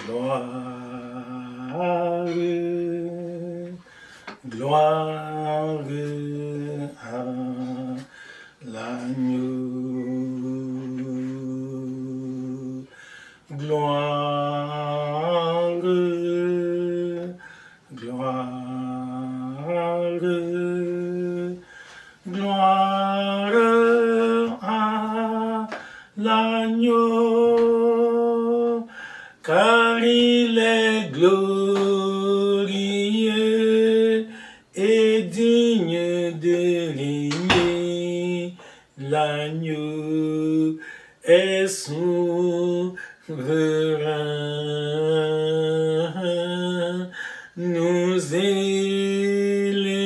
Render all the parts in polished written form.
gloire, gloire à l'agneau. Gloire, gloire, gloire à l'agneau, car il est glorieux et digne de régner. L'agneau est souverain. Nous élevons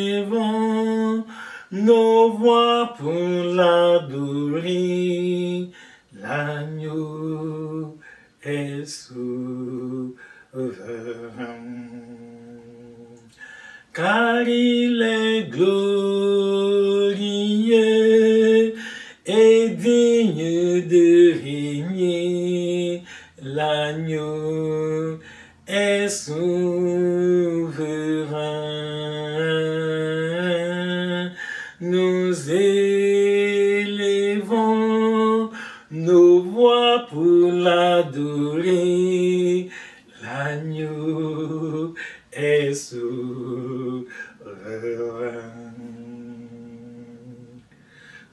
nos voix pour l'adorer. L'agneau est souverain. Car il est glorieux et digne de régner. L'agneau est souverain. Nous élevons nos voix pour l'adorer. L'agneau est souverain.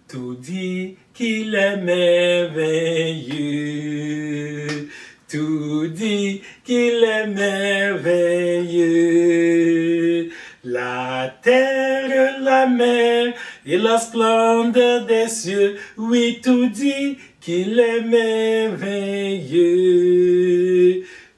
Tout dit qu'il est merveilleux. Tout dit qu'il est merveilleux. La terre, la mer et la splendeur des cieux. Oui, tout dit qu'il est merveilleux.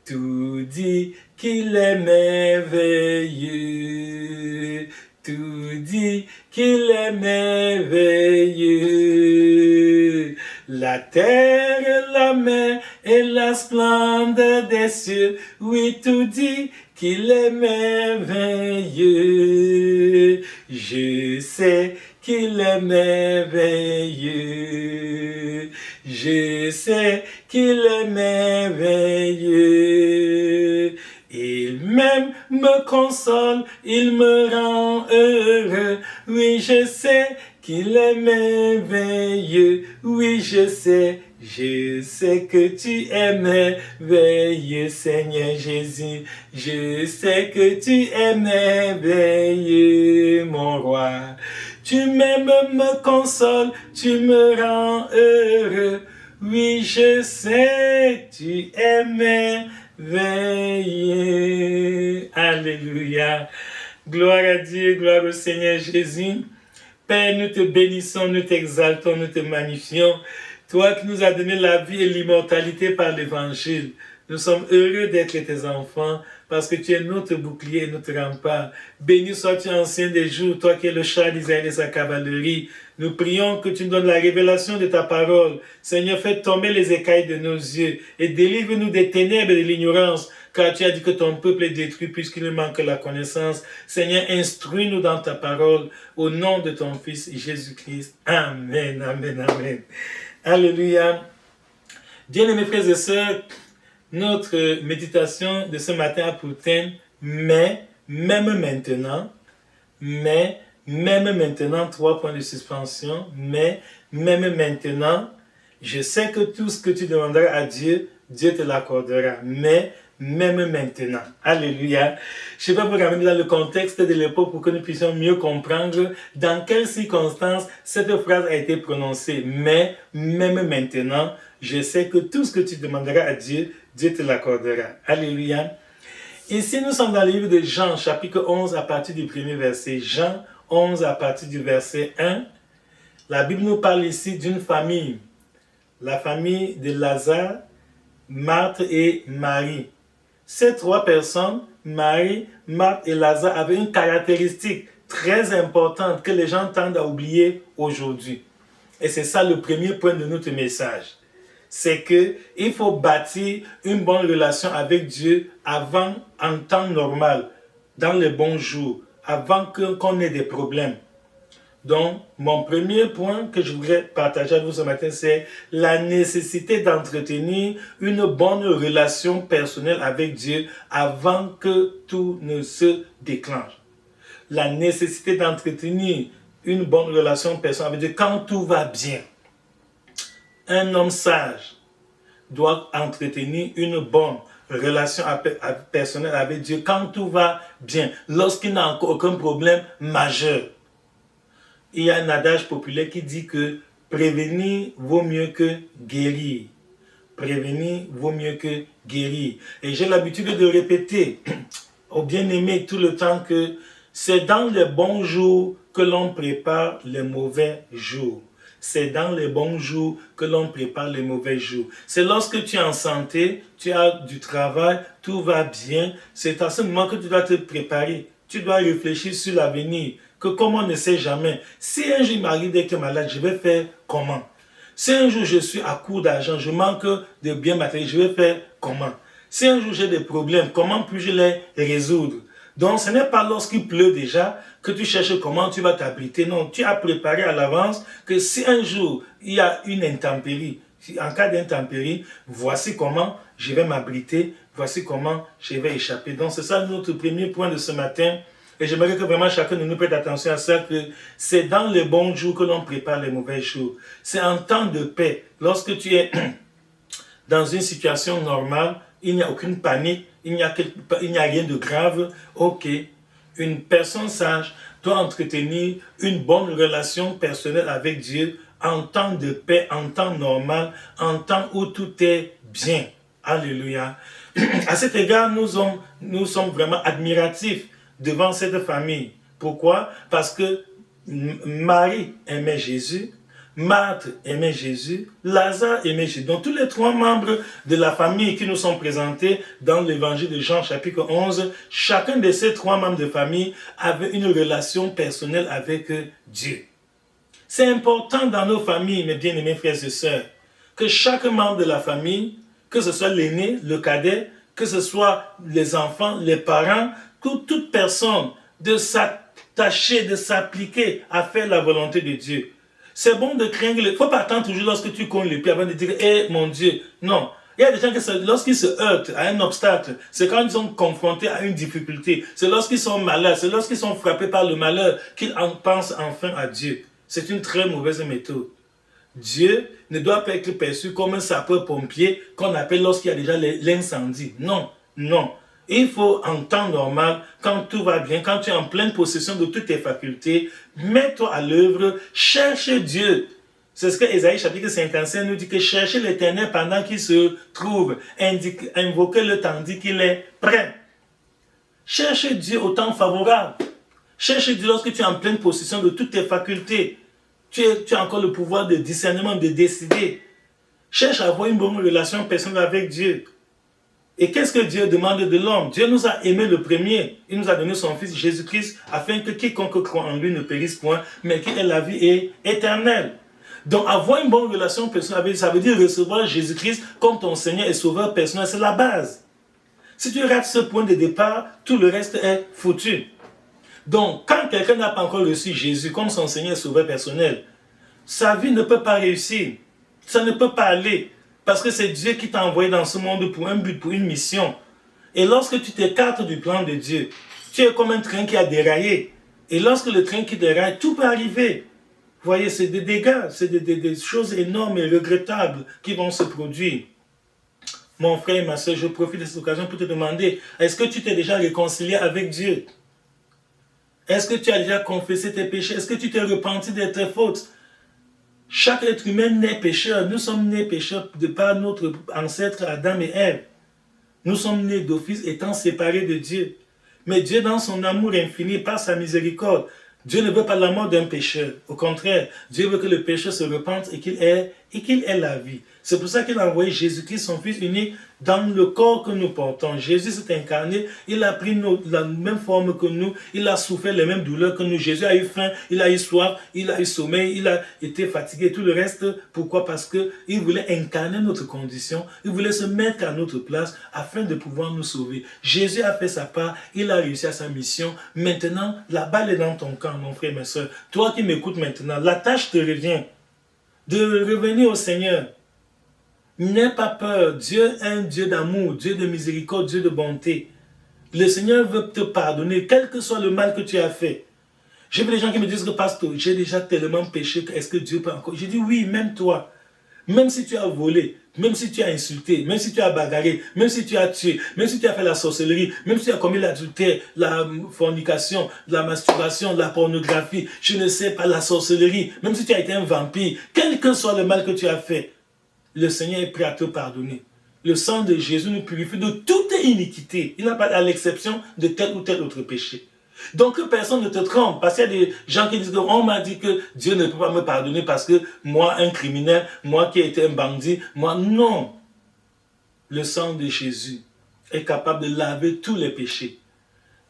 Tout dit qu'il est merveilleux. Tout dit qu'il est merveilleux. La terre, la mer et la splendeur des cieux. Oui, tout dit qu'il est merveilleux. Je sais qu'il est merveilleux. Je sais qu'il est merveilleux. Il m'aime, me console, il me rend heureux. Oui, je sais qu'il est merveilleux. Oui, je sais que tu es merveilleux, Seigneur Jésus. Je sais que tu es merveilleux, mon roi. Tu m'aimes, me consoles, tu me rends heureux. Oui, je sais, tu es merveilleux. Alléluia. Gloire à Dieu, gloire au Seigneur Jésus. Père, nous te bénissons, nous t'exaltons, nous te magnifions. Toi qui nous as donné la vie et l'immortalité par l'Évangile. Nous sommes heureux d'être tes enfants parce que tu es notre bouclier et notre rempart. Béni sois-tu, ancien des jours, toi qui es le char d'Israël et sa cavalerie. Nous prions que tu nous donnes la révélation de ta parole. Seigneur, fais tomber les écailles de nos yeux et délivre-nous des ténèbres et de l'ignorance, car tu as dit que ton peuple est détruit puisqu'il nous manque la connaissance. Seigneur, instruis-nous dans ta parole au nom de ton Fils Jésus-Christ. Amen, amen, amen. Alléluia. Bien-aimés frères et sœurs, notre méditation de ce matin a pour thème « Mais, même maintenant », trois points de suspension, mais, même maintenant, je sais que tout ce que tu demanderas à Dieu, Dieu te l'accordera, mais, même maintenant. Alléluia. Je vais vous ramener dans le contexte de l'époque pour que nous puissions mieux comprendre dans quelles circonstances cette phrase a été prononcée. Mais, même maintenant, je sais que tout ce que tu demanderas à Dieu, Dieu te l'accordera. Alléluia. Ici, nous sommes dans le livre de Jean, chapitre 11, à partir du premier verset. Jean 11, à partir du verset 1. La Bible nous parle ici d'une famille. La famille de Lazare, Marthe et Marie. Ces trois personnes, Marie, Marthe et Lazare, avaient une caractéristique très importante que les gens tendent à oublier aujourd'hui. Et c'est ça le premier point de notre message. C'est qu'il faut bâtir une bonne relation avec Dieu avant, en temps normal, dans les bons jours, avant qu'on ait des problèmes. Donc, mon premier point que je voudrais partager avec vous ce matin, c'est la nécessité d'entretenir une bonne relation personnelle avec Dieu avant que tout ne se déclenche. La nécessité d'entretenir une bonne relation personnelle avec Dieu quand tout va bien. Un homme sage doit entretenir une bonne relation personnelle avec Dieu quand tout va bien, lorsqu'il n'a encore aucun problème majeur. Il y a un adage populaire qui dit que prévenir vaut mieux que guérir. Prévenir vaut mieux que guérir. Et j'ai l'habitude de répéter aux bien-aimés tout le temps que c'est dans les bons jours que l'on prépare les mauvais jours. C'est dans les bons jours que l'on prépare les mauvais jours. C'est lorsque tu es en santé, tu as du travail, tout va bien. C'est à ce moment que tu dois te préparer. Tu dois réfléchir sur l'avenir. Que comme on ne sait jamais, si un jour il m'arrive d'être malade, je vais faire comment? Si un jour je suis à court d'argent, je manque de biens matériels, je vais faire comment? Si un jour j'ai des problèmes, comment puis-je les résoudre? Donc ce n'est pas lorsqu'il pleut déjà que tu cherches comment tu vas t'abriter. Non, tu as préparé à l'avance que si un jour il y a une intempérie, en cas d'intempérie, voici comment je vais m'abriter, voici comment je vais échapper. Donc c'est ça notre premier point de ce matin. Et j'aimerais que vraiment chacun de nous prête attention à ça, que c'est dans les bons jours que l'on prépare les mauvais jours. C'est en temps de paix. Lorsque tu es dans une situation normale, il n'y a aucune panique, il n'y a rien de grave. Ok, une personne sage doit entretenir une bonne relation personnelle avec Dieu en temps de paix, en temps normal, en temps où tout est bien. Alléluia. À cet égard, nous sommes vraiment admiratifs devant cette famille. Pourquoi? Parce que Marie aimait Jésus, Marthe aimait Jésus, Lazare aimait Jésus. Donc tous les trois membres de la famille qui nous sont présentés dans l'évangile de Jean chapitre 11, chacun de ces trois membres de famille avait une relation personnelle avec Dieu. C'est important dans nos familles, mes bien-aimés frères et sœurs, que chaque membre de la famille, que ce soit l'aîné, le cadet, que ce soit les enfants, les parents, toute personne de s'attacher, de s'appliquer à faire la volonté de Dieu. C'est bon de craindre, il ne faut pas attendre toujours lorsque tu cognes les pieds avant de dire « Eh mon Dieu !» Non. Il y a des gens qui, lorsqu'ils se heurtent à un obstacle, c'est quand ils sont confrontés à une difficulté, c'est lorsqu'ils sont malades, c'est lorsqu'ils sont frappés par le malheur qu'ils pensent enfin à Dieu. C'est une très mauvaise méthode. Dieu ne doit pas être perçu comme un sapeur-pompier qu'on appelle lorsqu'il y a déjà l'incendie. Non, non. Il faut, en temps normal, quand tout va bien, quand tu es en pleine possession de toutes tes facultés, mets-toi à l'œuvre, cherche Dieu. C'est ce que Ésaïe chapitre 55 nous dit, que cherchez l'Éternel pendant qu'il se trouve, invoquez-le tandis qu'il est prêt. Cherche Dieu au temps favorable. Cherche Dieu lorsque tu es en pleine possession de toutes tes facultés. Tu as encore le pouvoir de discernement, de décider. Cherche à avoir une bonne relation personnelle avec Dieu. Et qu'est-ce que Dieu demande de l'homme? Dieu nous a aimé le premier. Il nous a donné son Fils Jésus-Christ afin que quiconque croit en lui ne périsse point, mais qu'il ait la vie éternelle. Donc avoir une bonne relation personnelle avec Dieu, ça veut dire recevoir Jésus-Christ comme ton Seigneur et Sauveur personnel. C'est la base. Si tu rates ce point de départ, tout le reste est foutu. Donc, quand quelqu'un n'a pas encore reçu Jésus comme son Seigneur et Sauveur personnel, sa vie ne peut pas réussir. Ça ne peut pas aller. Parce que c'est Dieu qui t'a envoyé dans ce monde pour un but, pour une mission. Et lorsque tu t'écartes du plan de Dieu, tu es comme un train qui a déraillé. Et lorsque le train qui déraille, tout peut arriver. Vous voyez, c'est des dégâts, c'est des choses énormes et regrettables qui vont se produire. Mon frère et ma soeur, je profite de cette occasion pour te demander, est-ce que tu t'es déjà réconcilié avec Dieu? Est-ce que tu as déjà confessé tes péchés? Est-ce que tu t'es repenti de tes fautes? Chaque être humain naît pécheur. Nous sommes nés pécheurs de par notre ancêtre Adam et Ève. Nous sommes nés d'office étant séparés de Dieu. Mais Dieu, dans son amour infini, par sa miséricorde, Dieu ne veut pas la mort d'un pécheur. Au contraire, Dieu veut que le pécheur se repente et qu'il ait la vie. C'est pour ça qu'il a envoyé Jésus-Christ, son Fils unique, dans le corps que nous portons. Jésus s'est incarné, il a pris la même forme que nous, il a souffert les mêmes douleurs que nous. Jésus a eu faim, il a eu soif, il a eu sommeil, il a été fatigué et tout le reste. Pourquoi? Parce qu'il voulait incarner notre condition, il voulait se mettre à notre place afin de pouvoir nous sauver. Jésus a fait sa part, il a réussi à sa mission. Maintenant, la balle est dans ton camp, mon frère, ma soeur. Toi qui m'écoutes maintenant, la tâche te revient de revenir au Seigneur. N'aie pas peur. Dieu est un Dieu d'amour, Dieu de miséricorde, Dieu de bonté. Le Seigneur veut te pardonner, quel que soit le mal que tu as fait. J'ai vu des gens qui me disent que, pasteur, j'ai déjà tellement péché, est-ce que Dieu peut encore? J'ai dit oui, même toi. Même si tu as volé, même si tu as insulté, même si tu as bagarré, même si tu as tué, même si tu as fait la sorcellerie, même si tu as commis l'adultère, la fornication, la masturbation, la pornographie, je ne sais pas, la sorcellerie, même si tu as été un vampire, quel que soit le mal que tu as fait, le Seigneur est prêt à te pardonner. Le sang de Jésus nous purifie de toute iniquité. Il n'a pas à l'exception de tel ou tel autre péché. Donc que personne ne te trompe. Parce qu'il y a des gens qui disent on m'a dit que Dieu ne peut pas me pardonner parce que moi, un criminel, moi qui ai été un bandit, moi, non. Le sang de Jésus est capable de laver tous les péchés.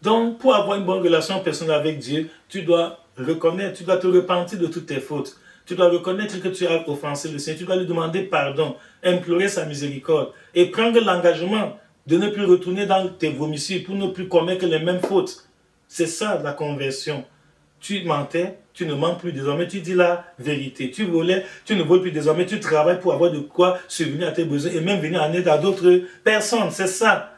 Donc, pour avoir une bonne relation personnelle avec Dieu, tu dois reconnaître, tu dois te repentir de toutes tes fautes. Tu dois reconnaître que tu as offensé le Seigneur. Tu dois lui demander pardon, implorer sa miséricorde et prendre l'engagement de ne plus retourner dans tes vomissures pour ne plus commettre les mêmes fautes. C'est ça la conversion. Tu mentais, tu ne mens plus désormais, tu dis la vérité. Tu volais, tu ne voles plus désormais, tu travailles pour avoir de quoi subvenir à tes besoins et même venir en aide à d'autres personnes. C'est ça.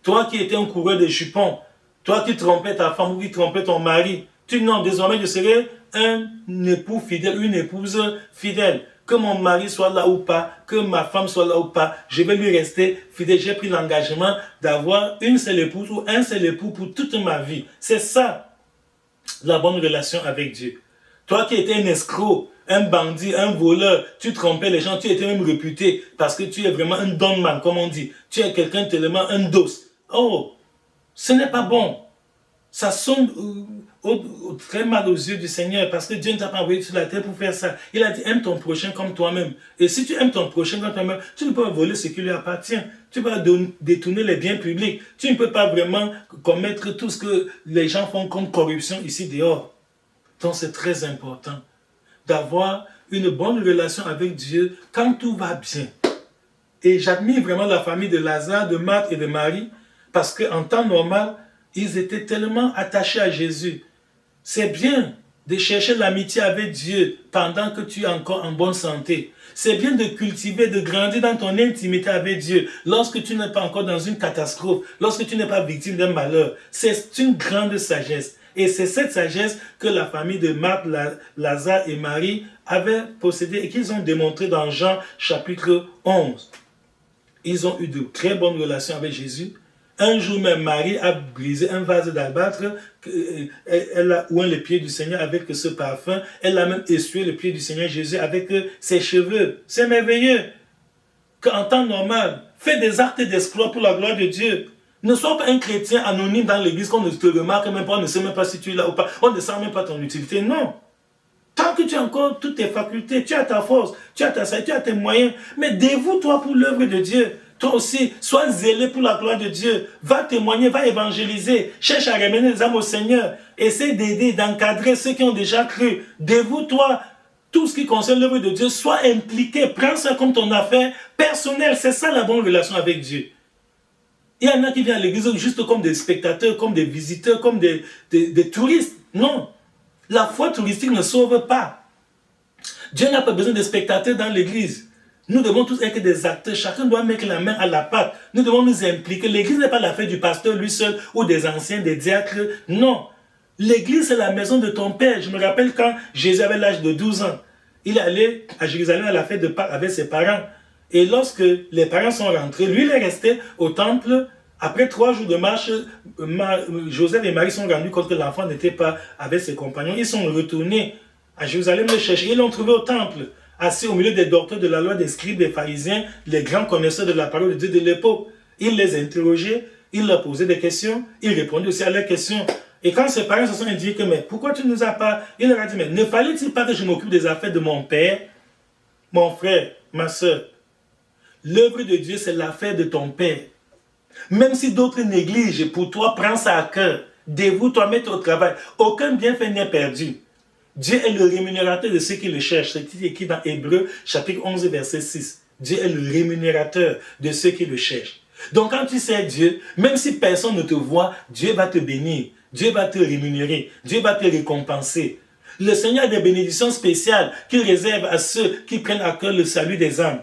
Toi qui étais un coureur de jupons, toi qui trompais ta femme ou qui trompais ton mari, tu non, désormais je serai un époux fidèle, une épouse fidèle. Que mon mari soit là ou pas, que ma femme soit là ou pas, je vais lui rester fidèle. J'ai pris l'engagement d'avoir une seule épouse ou un seul époux pour toute ma vie. C'est ça, la bonne relation avec Dieu. Toi qui étais un escroc, un bandit, un voleur, tu trompais les gens, tu étais même réputé parce que tu es vraiment un don man, comme on dit. Tu es quelqu'un tellement un dos. Oh, ce n'est pas bon. Ça sonne très mal aux yeux du Seigneur parce que Dieu ne t'a pas envoyé sur la terre pour faire ça. Il a dit aime ton prochain comme toi-même. Et si tu aimes ton prochain comme toi-même, tu ne peux pas voler ce qui lui appartient. Tu peux pas détourner les biens publics. Tu ne peux pas vraiment commettre tout ce que les gens font comme corruption ici dehors. Donc c'est très important d'avoir une bonne relation avec Dieu quand tout va bien. Et j'admire vraiment la famille de Lazare, de Marthe et de Marie parce qu'en temps normal, ils étaient tellement attachés à Jésus. C'est bien de chercher l'amitié avec Dieu pendant que tu es encore en bonne santé. C'est bien de cultiver, de grandir dans ton intimité avec Dieu lorsque tu n'es pas encore dans une catastrophe, lorsque tu n'es pas victime d'un malheur. C'est une grande sagesse. Et c'est cette sagesse que la famille de Marthe, Lazare et Marie avaient possédée et qu'ils ont démontré dans Jean chapitre 11. Ils ont eu de très bonnes relations avec Jésus. Un jour même, Marie a brisé un vase d'albâtre, elle a oint les pieds du Seigneur avec ce parfum, elle a même essuyé les pieds du Seigneur Jésus avec ses cheveux. C'est merveilleux qu'en temps normal, fais des actes d'exploit pour la gloire de Dieu. Ne sois pas un chrétien anonyme dans l'église qu'on ne te remarque même pas, on ne sait même pas si tu es là ou pas, on ne sent même pas ton utilité. Non. Tant que tu as encore toutes tes facultés, tu as ta force, tu as ta salle, tu as tes moyens, mais dévoue-toi pour l'œuvre de Dieu. Toi aussi, sois zélé pour la gloire de Dieu. Va témoigner, va évangéliser. Cherche à ramener les âmes au Seigneur. Essaie d'aider, d'encadrer ceux qui ont déjà cru. Dévoue-toi. Tout ce qui concerne l'œuvre de Dieu, sois impliqué. Prends ça comme ton affaire personnelle. C'est ça la bonne relation avec Dieu. Il y en a qui viennent à l'église juste comme des spectateurs, comme des visiteurs, comme des touristes. Non. La foi touristique ne sauve pas. Dieu n'a pas besoin de spectateurs dans l'église. Nous devons tous être des acteurs. Chacun doit mettre la main à la pâte. Nous devons nous impliquer. L'église n'est pas l'affaire du pasteur lui seul ou des anciens, des diacres. Non. L'église, c'est la maison de ton père. Je me rappelle quand Jésus avait l'âge de 12 ans. Il allait à Jérusalem à la fête de Pâques avec ses parents. Et lorsque les parents sont rentrés, lui, il est resté au temple. Après 3 jours de marche, Joseph et Marie sont rendus compte que l'enfant n'était pas avec ses compagnons. Ils sont retournés à Jérusalem le chercher. Ils l'ont trouvé au temple, assis au milieu des docteurs de la loi, des scribes, des pharisiens, les grands connaisseurs de la parole de Dieu de l'époque. Il les interrogeait, il leur posait des questions, il répondait aussi à leurs questions. Et quand ses parents se sont indignés que, mais pourquoi tu ne nous as pas... Il leur a dit, mais ne fallait-il pas que je m'occupe des affaires de mon père, mon frère, ma soeur? L'œuvre de Dieu, c'est l'affaire de ton Père. Même si d'autres négligent, pour toi, prends ça à cœur. Dévoue-toi, mets au travail. Aucun bienfait n'est perdu. Dieu est le rémunérateur de ceux qui le cherchent. C'est écrit dans Hébreux, chapitre 11, verset 6. Dieu est le rémunérateur de ceux qui le cherchent. Donc quand tu sers Dieu, même si personne ne te voit, Dieu va te bénir. Dieu va te rémunérer. Dieu va te récompenser. Le Seigneur a des bénédictions spéciales qu'il réserve à ceux qui prennent à cœur le salut des âmes.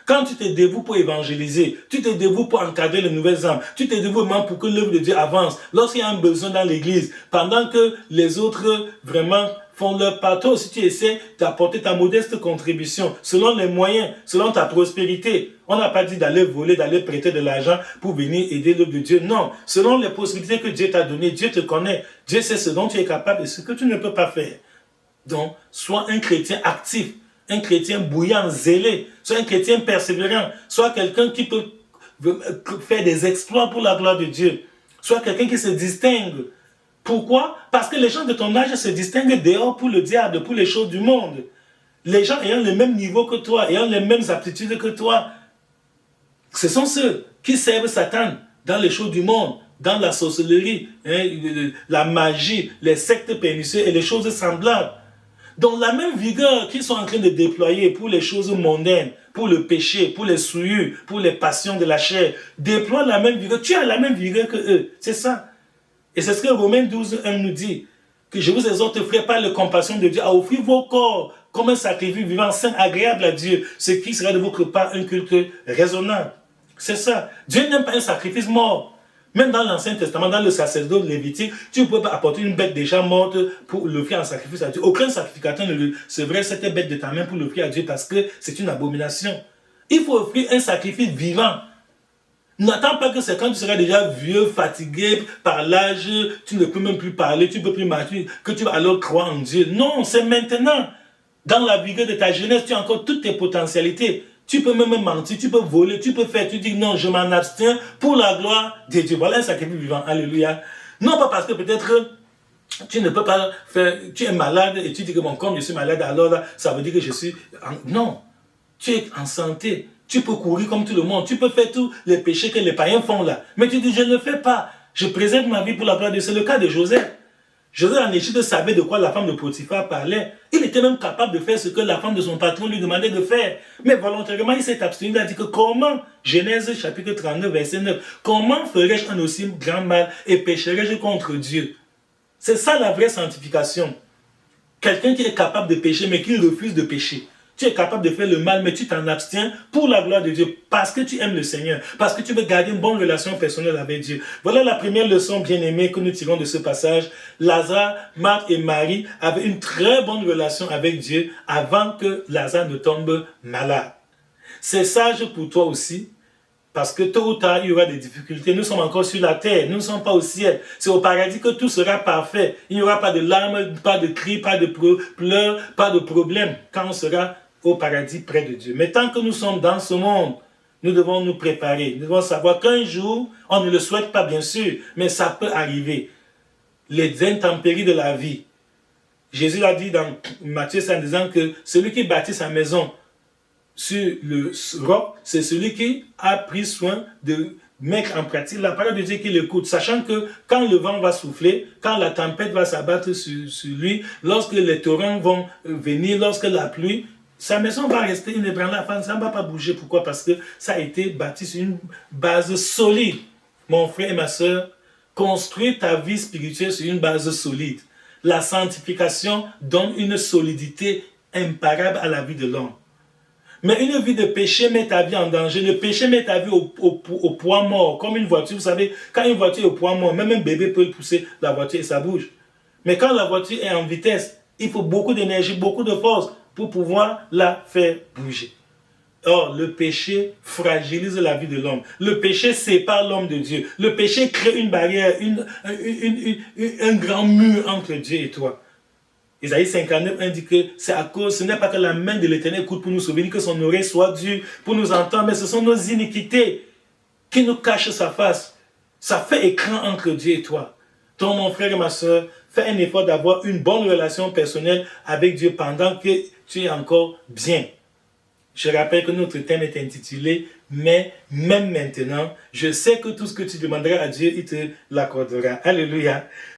Quand tu te dévoues pour évangéliser, tu te dévoues pour encadrer les nouvelles âmes, tu te dévoues vraiment pour que l'œuvre de Dieu avance. Lorsqu'il y a un besoin dans l'église, pendant que les autres vraiment font leur part, toi aussi tu essaies d'apporter ta modeste contribution selon les moyens, selon ta prospérité. On n'a pas dit d'aller voler, d'aller prêter de l'argent pour venir aider l'œuvre de Dieu. Non, selon les possibilités que Dieu t'a données, Dieu te connaît. Dieu sait ce dont tu es capable et ce que tu ne peux pas faire. Donc, sois un chrétien actif, un chrétien bouillant, zélé, sois un chrétien persévérant, sois quelqu'un qui peut faire des exploits pour la gloire de Dieu, sois quelqu'un qui se distingue. Pourquoi? Parce que les gens de ton âge se distinguent dehors pour le diable, pour les choses du monde. Les gens ayant le même niveau que toi, ayant les mêmes aptitudes que toi, ce sont ceux qui servent Satan dans les choses du monde, dans la sorcellerie, la magie, les sectes pernicieuses et les choses semblables. Donc la même vigueur qu'ils sont en train de déployer pour les choses mondaines, pour le péché, pour les souillures, pour les passions de la chair, déploie la même vigueur. Tu as la même vigueur que eux. C'est ça. Et c'est ce que Romains 12, 1 nous dit. Que je vous exhorte, frères, par la compassion de Dieu, à offrir vos corps comme un sacrifice vivant, saint, agréable à Dieu, ce qui sera de votre part un culte raisonnable. C'est ça. Dieu n'aime pas un sacrifice mort. Même dans l'Ancien Testament, dans le sacerdoce lévitique, tu ne peux pas apporter une bête déjà morte pour l'offrir en sacrifice à Dieu. Aucun sacrificateur ne recevrait cette bête de ta main pour l'offrir à Dieu parce que c'est une abomination. Il faut offrir un sacrifice vivant. N'attends pas que c'est quand tu seras déjà vieux, fatigué par l'âge, tu ne peux même plus parler, tu ne peux plus marcher, que tu vas alors croire en Dieu. Non, c'est maintenant. Dans la vigueur de ta jeunesse, tu as encore toutes tes potentialités. Tu peux même mentir, tu peux voler, tu peux faire, tu dis non, je m'en abstiens pour la gloire de Dieu. Voilà un sacrifice vivant, alléluia. Non pas parce que peut-être tu ne peux pas faire, tu es malade et tu dis que bon, comme je suis malade, alors là, ça veut dire que je suis... Non, tu es en santé, tu peux courir comme tout le monde, tu peux faire tous les péchés que les païens font là. Mais tu dis, je ne le fais pas, je préserve ma vie pour la gloire de Dieu. C'est le cas de Joseph. Joseph en Égypte savait de quoi la femme de Potiphar parlait. Il était même capable de faire ce que la femme de son patron lui demandait de faire. Mais volontairement, il s'est abstenu. Il a dit que comment, Genèse chapitre 39, verset 9, comment ferais-je un aussi grand mal et pécherais-je contre Dieu? C'est ça la vraie sanctification. Quelqu'un qui est capable de pécher mais qui refuse de pécher. Tu es capable de faire le mal, mais tu t'en abstiens pour la gloire de Dieu, parce que tu aimes le Seigneur, parce que tu veux garder une bonne relation personnelle avec Dieu. Voilà la première leçon bien-aimée que nous tirons de ce passage. Lazare, Marthe et Marie avaient une très bonne relation avec Dieu avant que Lazare ne tombe malade. C'est sage pour toi aussi, parce que tôt ou tard, il y aura des difficultés. Nous sommes encore sur la terre, nous ne sommes pas au ciel. C'est au paradis que tout sera parfait. Il n'y aura pas de larmes, pas de cris, pas de pleurs, pas de problèmes quand on sera au paradis près de Dieu. Mais tant que nous sommes dans ce monde, nous devons nous préparer. Nous devons savoir qu'un jour, on ne le souhaite pas bien sûr, mais ça peut arriver. Les intempéries de la vie. Jésus l'a dit dans Matthieu 5 en disant que celui qui bâtit sa maison sur le roc, c'est celui qui a pris soin de mettre en pratique la parole de Dieu qu'il écoute, sachant que quand le vent va souffler, quand la tempête va s'abattre sur lui, lorsque les torrents vont venir, lorsque la pluie, sa maison va rester inébranlable, ça ne va pas bouger. Pourquoi? Parce que ça a été bâti sur une base solide. Mon frère et ma soeur, construis ta vie spirituelle sur une base solide. La sanctification donne une solidité imparable à la vie de l'homme. Mais une vie de péché met ta vie en danger. Le péché met ta vie au poids mort. Comme une voiture, vous savez, quand une voiture est au poids mort, même un bébé peut pousser la voiture et ça bouge. Mais quand la voiture est en vitesse, il faut beaucoup d'énergie, beaucoup de force pour pouvoir la faire bouger. Or, le péché fragilise la vie de l'homme. Le péché sépare l'homme de Dieu. Le péché crée une barrière, un grand mur entre Dieu et toi. Isaïe 59 indique que c'est à cause, ce n'est pas que la main de l'Éternel coûte pour nous sauver, ni que son oreille soit dure pour nous entendre, mais ce sont nos iniquités qui nous cachent sa face. Ça fait écran entre Dieu et toi. Donc, mon frère et ma soeur, fais un effort d'avoir une bonne relation personnelle avec Dieu pendant que tu es encore bien. Je rappelle que notre thème est intitulé « Mais même maintenant, je sais que tout ce que tu demanderas à Dieu, il te l'accordera. » Alléluia.